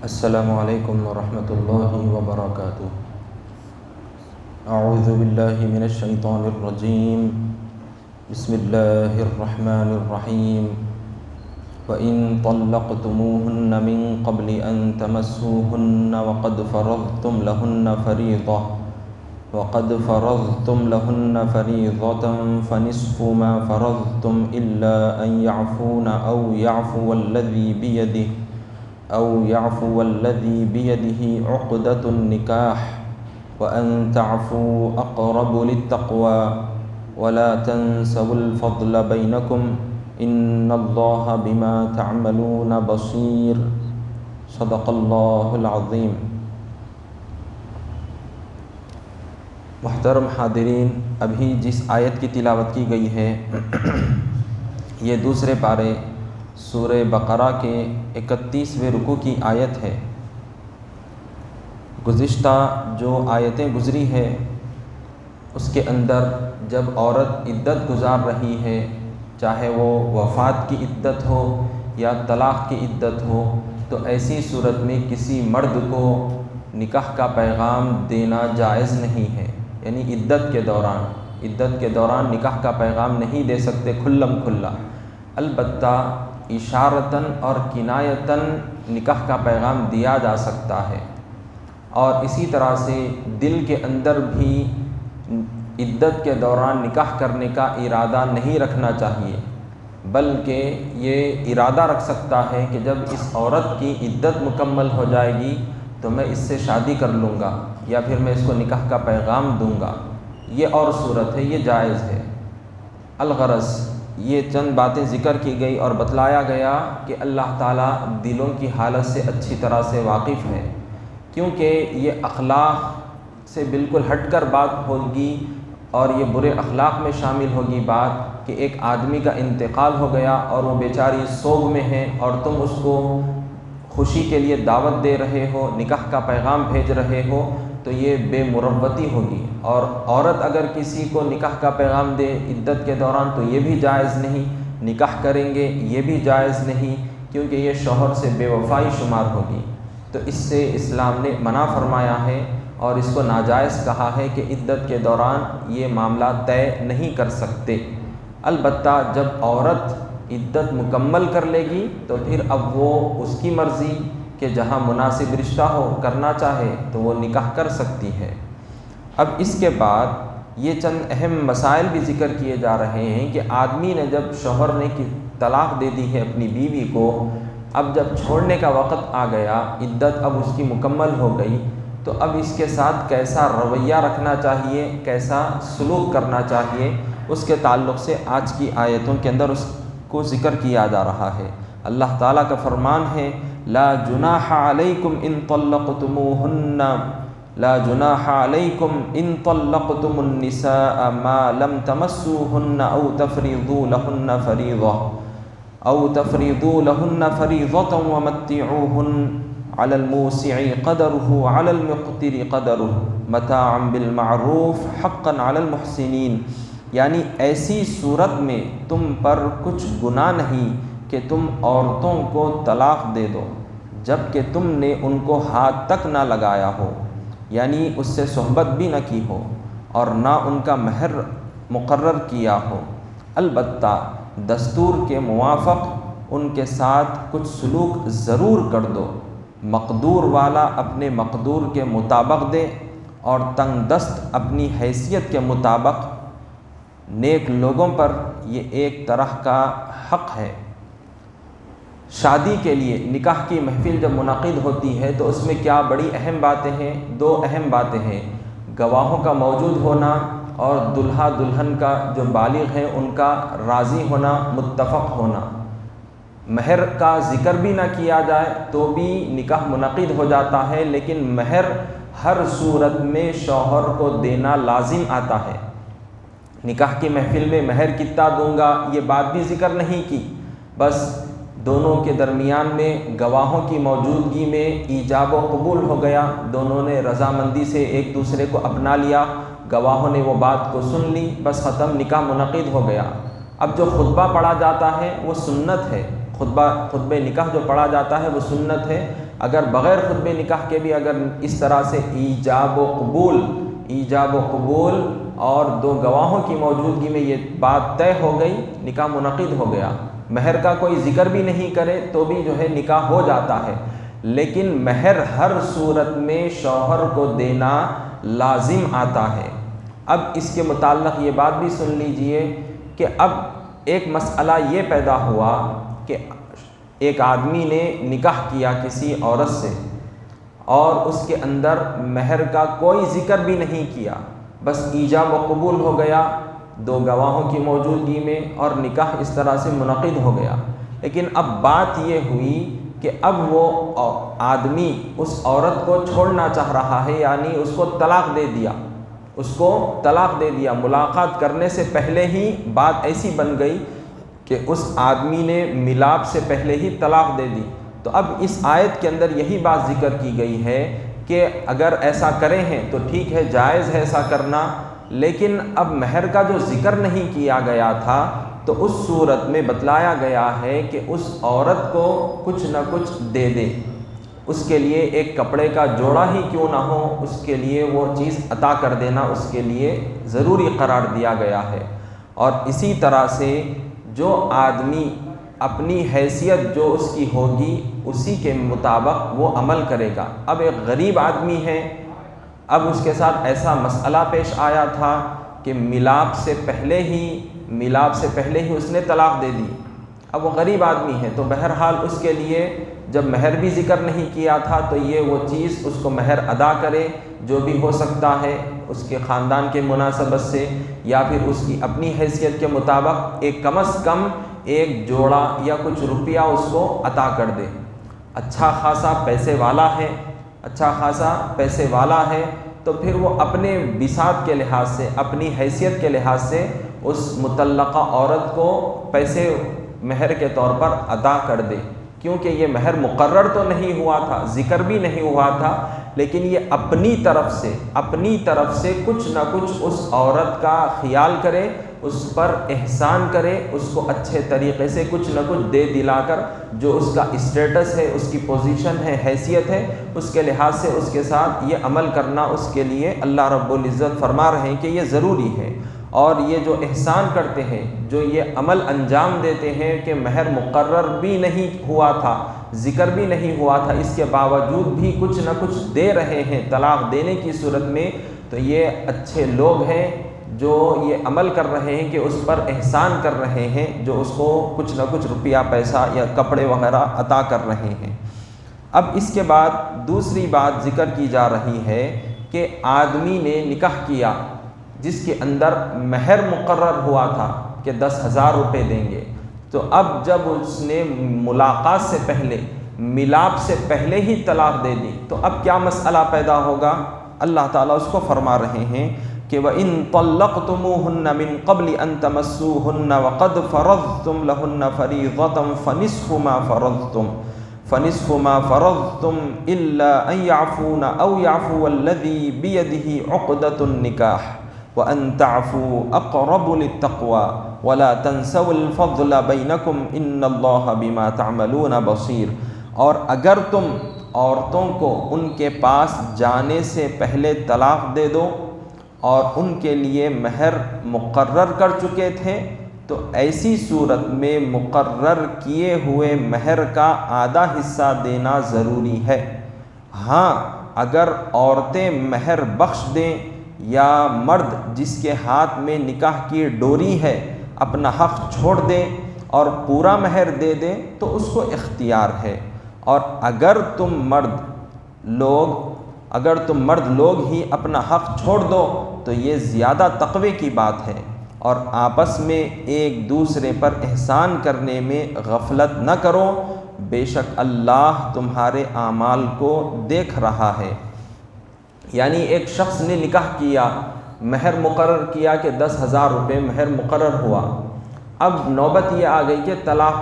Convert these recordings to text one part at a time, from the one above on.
السلام علیکم ورحمۃ اللہ وبرکاتہ۔ اعوذ باللہ من الشیطان الرجیم، بسم اللہ الرحمن الرحیم۔ وَإِن طَلَّقْتُمُوهُنَّ مِن قَبْلِ أَن تَمَسُّوهُنَّ وَقَدْ فَرَضْتُمْ لَهُنَّ فَرِيضَةً فَنِصْفُ مَا فَرَضْتُمْ إِلَّا أَن يَعْفُونَ أو يعفو الذي بيده عقدة النكاح وأن تعفوا أقرب للتقوى ولا تنسوا الفضل بينكم إن الله بما تعملون بصير۔ صدق اللہ العظیم۔ محترم حاضرین، ابھی جس آیت کی تلاوت کی گئی ہے یہ دوسرے پارے سورہ بقرہ کے 31ویں رکوع کی آیت ہے۔ گزشتہ جو آیتیں گزری ہے اس کے اندر جب عورت عدت گزار رہی ہے، چاہے وہ وفات کی عدت ہو یا طلاق کی عدت ہو، تو ایسی صورت میں کسی مرد کو نکاح کا پیغام دینا جائز نہیں ہے، یعنی عدت کے دوران نکاح کا پیغام نہیں دے سکتے کھلم کھلا۔ البتہ اشارتاً اور کنایتاً نکاح کا پیغام دیا جا سکتا ہے، اور اسی طرح سے دل کے اندر بھی عدت کے دوران نکاح کرنے کا ارادہ نہیں رکھنا چاہیے، بلکہ یہ ارادہ رکھ سکتا ہے کہ جب اس عورت کی عدت مکمل ہو جائے گی تو میں اس سے شادی کر لوں گا، یا پھر میں اس کو نکاح کا پیغام دوں گا۔ یہ اور صورت ہے، یہ جائز ہے۔ الغرض یہ چند باتیں ذکر کی گئی اور بتلایا گیا کہ اللہ تعالیٰ دلوں کی حالت سے اچھی طرح سے واقف ہے، کیونکہ یہ اخلاق سے بالکل ہٹ کر بات ہوگی اور یہ برے اخلاق میں شامل ہوگی بات کہ ایک آدمی کا انتقال ہو گیا اور وہ بیچاری سوگ میں ہے اور تم اس کو خوشی کے لیے دعوت دے رہے ہو، نکاح کا پیغام بھیج رہے ہو، تو یہ بے مروتی ہوگی۔ اور عورت اگر کسی کو نکاح کا پیغام دے عدت کے دوران تو یہ بھی جائز نہیں، نکاح کریں گے یہ بھی جائز نہیں، کیونکہ یہ شوہر سے بے وفائی شمار ہوگی۔ تو اس سے اسلام نے منع فرمایا ہے اور اس کو ناجائز کہا ہے کہ عدت کے دوران یہ معاملہ طے نہیں کر سکتے۔ البتہ جب عورت عدت مکمل کر لے گی تو پھر اب وہ اس کی مرضی کہ جہاں مناسب رشتہ ہو کرنا چاہے تو وہ نکاح کر سکتی ہے۔ اب اس کے بعد یہ چند اہم مسائل بھی ذکر کیے جا رہے ہیں کہ آدمی نے جب شوہر نے طلاق دے دی ہے اپنی بیوی کو، اب جب چھوڑنے کا وقت آ گیا، عدت اب اس کی مکمل ہو گئی، تو اب اس کے ساتھ کیسا رویہ رکھنا چاہیے، کیسا سلوک کرنا چاہیے، اس کے تعلق سے آج کی آیتوں کے اندر اس کو ذکر کیا جا رہا ہے۔ اللہ تعالیٰ کا فرمان ہے لا جناح علیکم ان طلقتم النساء ما لم تمسوهن او تفریضوا لهن فریضة ومتعوهن على الموسع قدره وعلى المقتر قدره متاعا بالمعروف حقا على المحسنین، یعنی ایسی صورت میں تم پر کچھ گناہ نہیں کہ تم عورتوں کو طلاق دے دو جب کہ تم نے ان کو ہاتھ تک نہ لگایا ہو، یعنی اس سے صحبت بھی نہ کی ہو اور نہ ان کا مہر مقرر کیا ہو۔ البتہ دستور کے موافق ان کے ساتھ کچھ سلوک ضرور کر دو، مقدور والا اپنے مقدور کے مطابق دے اور تنگ دست اپنی حیثیت کے مطابق۔ نیک لوگوں پر یہ ایک طرح کا حق ہے۔ شادی کے لیے نکاح کی محفل جب منعقد ہوتی ہے تو اس میں کیا بڑی اہم باتیں ہیں؟ دو اہم باتیں ہیں، گواہوں کا موجود ہونا اور دلہا دلہن کا جو بالغ ہیں ان کا راضی ہونا، متفق ہونا۔ مہر کا ذکر بھی نہ کیا جائے تو بھی نکاح منعقد ہو جاتا ہے، لیکن مہر ہر صورت میں شوہر کو دینا لازم آتا ہے۔ نکاح کی محفل میں مہر کتنا دوں گا یہ بات بھی ذکر نہیں کی، بس دونوں کے درمیان میں گواہوں کی موجودگی میں ایجاب و قبول ہو گیا، دونوں نے رضامندی سے ایک دوسرے کو اپنا لیا، گواہوں نے وہ بات کو سن لی، بس ختم، نکاح منعقد ہو گیا۔ اب جو خطبہ پڑھا جاتا ہے وہ سنت ہے، خطبہ نکاح جو پڑھا جاتا ہے وہ سنت ہے، اگر بغیر خطبہ نکاح کے بھی اگر اس طرح سے ایجاب و قبول اور دو گواہوں کی موجودگی میں یہ بات طے ہو گئی، نکاح منعقد ہو گیا، مہر کا کوئی ذکر بھی نہیں کرے تو بھی جو ہے نکاح ہو جاتا ہے، لیکن مہر ہر صورت میں شوہر کو دینا لازم آتا ہے۔ اب اس کے متعلق یہ بات بھی سن لیجئے کہ اب ایک مسئلہ یہ پیدا ہوا کہ ایک آدمی نے نکاح کیا کسی عورت سے اور اس کے اندر مہر کا کوئی ذکر بھی نہیں کیا، بس ایجاب و قبول ہو گیا دو گواہوں کی موجودگی میں اور نکاح اس طرح سے منعقد ہو گیا۔ لیکن اب بات یہ ہوئی کہ اب وہ آدمی اس عورت کو چھوڑنا چاہ رہا ہے، یعنی اس کو طلاق دے دیا، ملاقات کرنے سے پہلے ہی بات ایسی بن گئی کہ اس آدمی نے ملاپ سے پہلے ہی طلاق دے دی۔ تو اب اس آیت کے اندر یہی بات ذکر کی گئی ہے کہ اگر ایسا کریں ہیں تو ٹھیک ہے، جائز ہے ایسا کرنا، لیکن اب مہر کا جو ذکر نہیں کیا گیا تھا تو اس صورت میں بتلایا گیا ہے کہ اس عورت کو کچھ نہ کچھ دے دے، اس کے لیے ایک کپڑے کا جوڑا ہی کیوں نہ ہو، اس کے لیے وہ چیز عطا کر دینا اس کے لیے ضروری قرار دیا گیا ہے۔ اور اسی طرح سے جو آدمی اپنی حیثیت جو اس کی ہوگی اسی کے مطابق وہ عمل کرے گا۔ اب ایک غریب آدمی ہے، اب اس کے ساتھ ایسا مسئلہ پیش آیا تھا کہ ملاپ سے پہلے ہی اس نے طلاق دے دی، اب وہ غریب آدمی ہے تو بہرحال اس کے لیے جب مہر بھی ذکر نہیں کیا تھا تو یہ وہ چیز اس کو مہر ادا کرے جو بھی ہو سکتا ہے اس کے خاندان کے مناسبت سے یا پھر اس کی اپنی حیثیت کے مطابق ایک کم از کم ایک جوڑا یا کچھ روپیہ اس کو عطا کر دے۔ اچھا خاصا پیسے والا ہے تو پھر وہ اپنے بساط کے لحاظ سے، اپنی حیثیت کے لحاظ سے اس مطلقہ عورت کو پیسے مہر کے طور پر عطا کر دے، کیونکہ یہ مہر مقرر تو نہیں ہوا تھا، ذکر بھی نہیں ہوا تھا، لیکن یہ اپنی طرف سے کچھ نہ کچھ اس عورت کا خیال کرے، اس پر احسان کرے، اس کو اچھے طریقے سے کچھ نہ کچھ دے دلا کر جو اس کا اسٹیٹس ہے، اس کی پوزیشن ہے، حیثیت ہے، اس کے لحاظ سے اس کے ساتھ یہ عمل کرنا اس کے لیے اللہ رب العزت فرما رہے ہیں کہ یہ ضروری ہے۔ اور یہ جو احسان کرتے ہیں، جو یہ عمل انجام دیتے ہیں کہ مہر مقرر بھی نہیں ہوا تھا، ذکر بھی نہیں ہوا تھا، اس کے باوجود بھی کچھ نہ کچھ دے رہے ہیں طلاق دینے کی صورت میں، تو یہ اچھے لوگ ہیں جو یہ عمل کر رہے ہیں کہ اس پر احسان کر رہے ہیں، جو اس کو کچھ نہ کچھ روپیہ پیسہ یا کپڑے وغیرہ عطا کر رہے ہیں۔ اب اس کے بعد دوسری بات ذکر کی جا رہی ہے کہ آدمی نے نکاح کیا جس کے اندر مہر مقرر ہوا تھا کہ 10,000 روپے دیں گے، تو اب جب اس نے ملاقات سے پہلے، ملاپ سے پہلے ہی طلاق دے دی تو اب کیا مسئلہ پیدا ہوگا؟ اللہ تعالیٰ اس کو فرما رہے ہیں کہ وَإِن طَلَّقْتُمُوهُنَّ مِن قَبْلِ أَن تَمَسُّوهُنَّ وَقَدْ فَرَضْتُمْ لَهُنَّ فَرِيضَةً فَنِصْفُ مَا فَرَضْتُمْ إِلَّا أَن يَعْفُونَ أَوْ يَعْفُوَ الَّذِي بِيَدِهِ عُقْدَةُ النِّكَاحِ وَأَن تَعْفُوا أَقْرَبُ لِلتَّقْوَى وَلَا تَنْسَوُا الْفَضْلَ بَيْنَكُمْ إِنَّ اللَّهَ بِمَا تَعْمَلُونَ بَصِيرٌ۔ اور اگر تم عورتوں کو ان کے پاس جانے سے پہلے طلاق دے دو اور ان کے لیے مہر مقرر کر چکے تھے تو ایسی صورت میں مقرر کیے ہوئے مہر کا آدھا حصہ دینا ضروری ہے۔ ہاں، اگر عورتیں مہر بخش دیں یا مرد جس کے ہاتھ میں نکاح کی ڈوری ہے اپنا حق چھوڑ دیں اور پورا مہر دے دیں تو اس کو اختیار ہے، اور اگر تم مرد لوگ ہی اپنا حق چھوڑ دو تو یہ زیادہ تقوی کی بات ہے، اور آپس میں ایک دوسرے پر احسان کرنے میں غفلت نہ کرو، بے شک اللہ تمہارے اعمال کو دیکھ رہا ہے۔ یعنی ایک شخص نے نکاح کیا، مہر مقرر کیا کہ 10,000 روپے مہر مقرر ہوا، اب نوبت یہ آ گئی کہ طلاق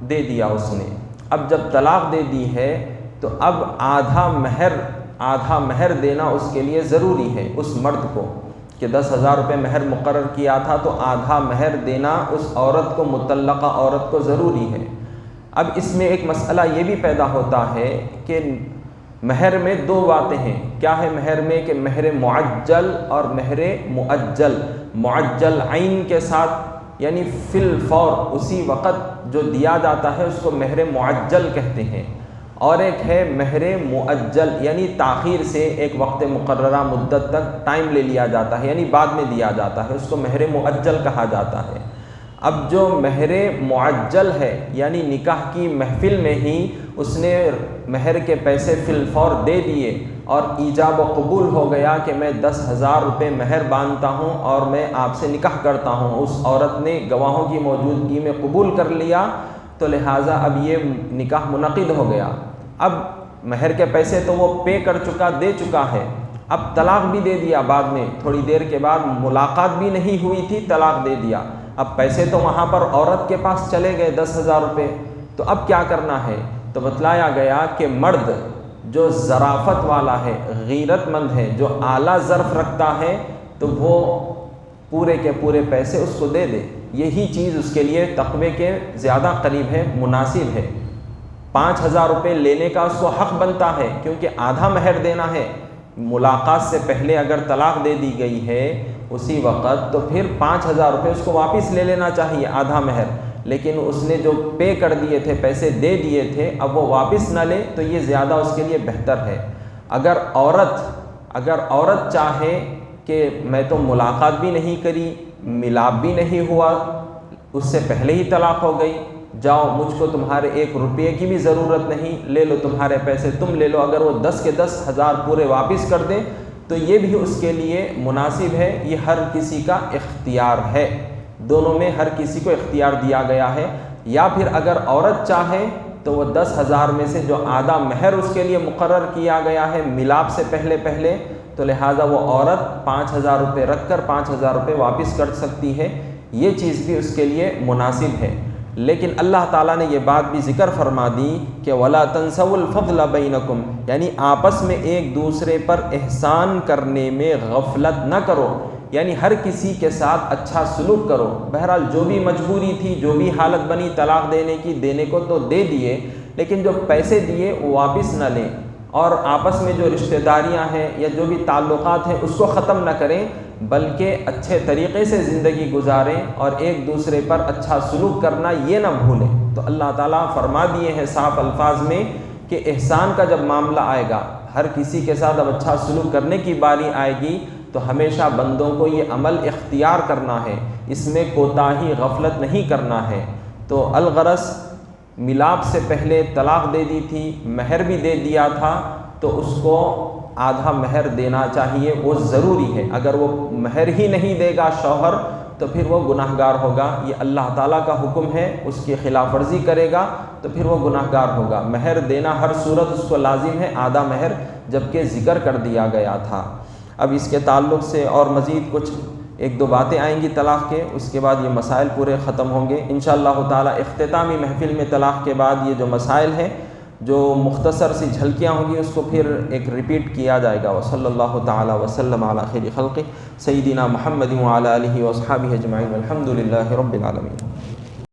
دے دیا اس نے۔ اب جب طلاق دے دی ہے تو اب آدھا مہر دینا اس کے لیے ضروری ہے، اس مرد کو، کہ 10,000 روپے مہر مقرر کیا تھا تو آدھا مہر دینا اس عورت کو، مطلقہ عورت کو ضروری ہے۔ اب اس میں ایک مسئلہ یہ بھی پیدا ہوتا ہے کہ مہر میں دو باتیں ہیں. کیا ہے مہر میں؟ کہ مہر معجل اور مہر مؤجل. معجل عین کے ساتھ یعنی فی الفور اسی وقت جو دیا جاتا ہے اس کو مہر معجل کہتے ہیں. اور ایک ہے مہر مؤجل یعنی تاخیر سے ایک وقت مقررہ مدت تک ٹائم لے لیا جاتا ہے یعنی بعد میں دیا جاتا ہے، اس کو مہر مؤجل کہا جاتا ہے. اب جو مہر معجل ہے یعنی نکاح کی محفل میں ہی اس نے مہر کے پیسے فی الفور دے دیے اور ایجاب و قبول ہو گیا کہ میں 10,000 روپے مہر باندھتا ہوں اور میں آپ سے نکاح کرتا ہوں، اس عورت نے گواہوں کی موجودگی میں قبول کر لیا، تو لہٰذا اب یہ نکاح منعقد ہو گیا. اب مہر کے پیسے تو وہ پے کر چکا، دے چکا ہے، اب طلاق بھی دے دیا بعد میں، تھوڑی دیر کے بعد ملاقات بھی نہیں ہوئی تھی، طلاق دے دیا. اب پیسے تو وہاں پر عورت کے پاس چلے گئے 10,000 روپے، تو اب کیا کرنا ہے؟ تو بتلایا گیا کہ مرد جو ظرافت والا ہے، غیرت مند ہے، جو اعلیٰ ظرف رکھتا ہے، تو وہ پورے کے پورے پیسے اس کو دے دے. یہی چیز اس کے لیے تقوی کے زیادہ قریب ہے، مناسب ہے. 5,000 روپے لینے کا اس کو حق بنتا ہے کیونکہ آدھا مہر دینا ہے. ملاقات سے پہلے اگر طلاق دے دی گئی ہے اسی وقت، تو پھر 5,000 روپے اس کو واپس لے لینا چاہیے، آدھا مہر. لیکن اس نے جو پے کر دیے تھے، پیسے دے دیے تھے، اب وہ واپس نہ لے تو یہ زیادہ اس کے لیے بہتر ہے. اگر عورت چاہے کہ میں تو ملاقات بھی نہیں کری، ملاپ بھی نہیں ہوا، اس سے پہلے ہی طلاق ہو گئی، جاؤ مجھ کو تمہارے 1 روپے کی بھی ضرورت نہیں، لے لو تمہارے پیسے تم لے لو، اگر وہ 10 کے 10,000 پورے واپس کر دے تو یہ بھی اس کے لیے مناسب ہے. یہ ہر کسی کا اختیار ہے، دونوں میں ہر کسی کو اختیار دیا گیا ہے. یا پھر اگر عورت چاہے تو وہ 10,000 میں سے جو آدھا مہر اس کے لیے مقرر کیا گیا ہے ملاپ سے پہلے، تو لہٰذا وہ عورت 5,000 روپے رکھ کر 5,000 روپے واپس کر سکتی ہے. یہ چیز بھی اس کے لیے مناسب ہے. لیکن اللہ تعالیٰ نے یہ بات بھی ذکر فرما دی کہ وَلَا تَنْسَوُا الْفَضْلَ بَيْنَكُمْ، یعنی آپس میں ایک دوسرے پر احسان کرنے میں غفلت نہ کرو، یعنی ہر کسی کے ساتھ اچھا سلوک کرو. بہرحال جو بھی مجبوری تھی، جو بھی حالت بنی طلاق دینے کی، دینے کو تو دے دیے، لیکن جو پیسے دیے وہ واپس نہ لیں، اور آپس میں جو رشتہ داریاں ہیں یا جو بھی تعلقات ہیں اس کو ختم نہ کریں، بلکہ اچھے طریقے سے زندگی گزاریں اور ایک دوسرے پر اچھا سلوک کرنا یہ نہ بھولیں. تو اللہ تعالیٰ فرما دیے ہیں صاف الفاظ میں کہ احسان کا جب معاملہ آئے گا، ہر کسی کے ساتھ اب اچھا سلوک کرنے کی باری آئے گی، تو ہمیشہ بندوں کو یہ عمل اختیار کرنا ہے، اس میں کوتاہی غفلت نہیں کرنا ہے. تو الغرض ملاپ سے پہلے طلاق دے دی تھی، مہر بھی دے دیا تھا، تو اس کو آدھا مہر دینا چاہیے، وہ ضروری ہے. اگر وہ مہر ہی نہیں دے گا شوہر تو پھر وہ گناہ گار ہوگا. یہ اللہ تعالیٰ کا حکم ہے، اس کی خلاف ورزی کرے گا تو پھر وہ گناہ گار ہوگا. مہر دینا ہر صورت اس کو لازم ہے، آدھا مہر جبکہ ذکر کر دیا گیا تھا. اب اس کے تعلق سے اور مزید کچھ 1-2 باتیں آئیں گی طلاق کے، اس کے بعد یہ مسائل پورے ختم ہوں گے انشاءاللہ تعالیٰ. اختتامی محفل میں طلاق کے بعد یہ جو مسائل ہیں، جو مختصر سی جھلکیاں ہوں گی، اس کو پھر ایک ریپیٹ کیا جائے گا. وصلی اللہ تعالیٰ وسلم علی خیر خلقہ سیدنا محمد وعلی آلہ واصحابہ اجمعین والحمد للہ رب العالمین.